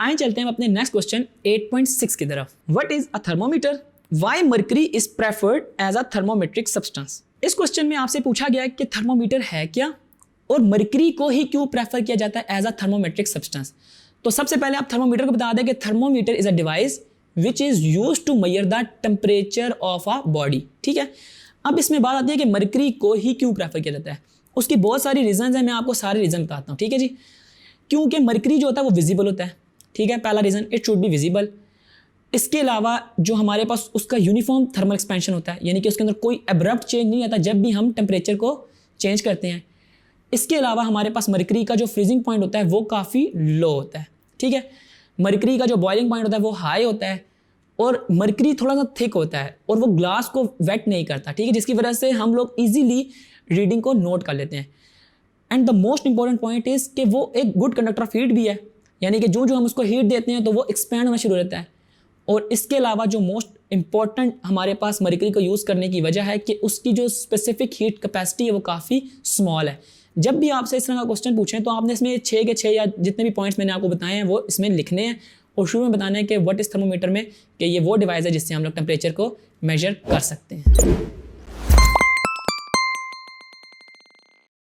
आइए चलते हैं अपने नेक्स्ट क्वेश्चन 8.6 की तरफ। What is a thermometer? Why mercury is preferred as a thermometric substance? इस क्वेश्चन में आपसे पूछा गया है कि थर्मोमीटर है क्या और मर्करी को ही क्यों प्रेफर किया जाता है एज अ थर्मोमेट्रिक सब्सटेंस। तो सबसे पहले आप थर्मोमीटर को बता दें कि thermometer is a device which is used to measure the temperature of a body. ठीक है, अब इसमें बात आती है कि मर्करी को ही क्यों प्रेफर किया जाता है। उसकी बहुत सारी रीजंस हैं, मैं आपको सारे रीजन बताता हूँ। ठीक है जी, क्योंकि मर्करी जो होता है वो विजिबल होता है। ठीक है, पहला reason, it should be visible. इसके अलावा जो हमारे पास उसका यूनिफॉर्म थर्मल एक्सपेंशन होता है, यानी कि उसके अंदर कोई एब्रप्ट चेंज नहीं आता जब भी हम टेम्परेचर को चेंज करते हैं। इसके अलावा हमारे पास मर्करी का जो फ्रीजिंग पॉइंट होता है वो काफ़ी लो होता है। ठीक है, मर्करी का जो बॉइलिंग पॉइंट होता है वो हाई होता है और मर्करी थोड़ा सा थिक होता है और वो ग्लास को वेट नहीं करता। ठीक है, जिसकी वजह से हम लोग ईजिली रीडिंग को नोट कर लेते हैं। And the most important point is कि वो एक गुड कंडक्टर ऑफ हीट भी है, यानी कि जो हम उसको हीट देते हैं तो वो एक्सपैंड होना शुरू हो जाता है। और इसके अलावा जो मोस्ट इंपॉर्टेंट हमारे पास मर्करी को यूज़ करने की वजह है कि उसकी जो स्पेसिफिक हीट कैपेसिटी है वो काफ़ी स्मॉल है। जब भी आपसे इस तरह का क्वेश्चन पूछें तो आपने इसमें 6 के 6 या जितने भी पॉइंट्स मैंने आपको बताए हैं वो इसमें लिखने हैं और शुरू में बताना है कि व्हाट इज थर्मोमीटर में, कि ये वो डिवाइस है जिससे हम लोग टेम्परेचर को मेजर कर सकते हैं।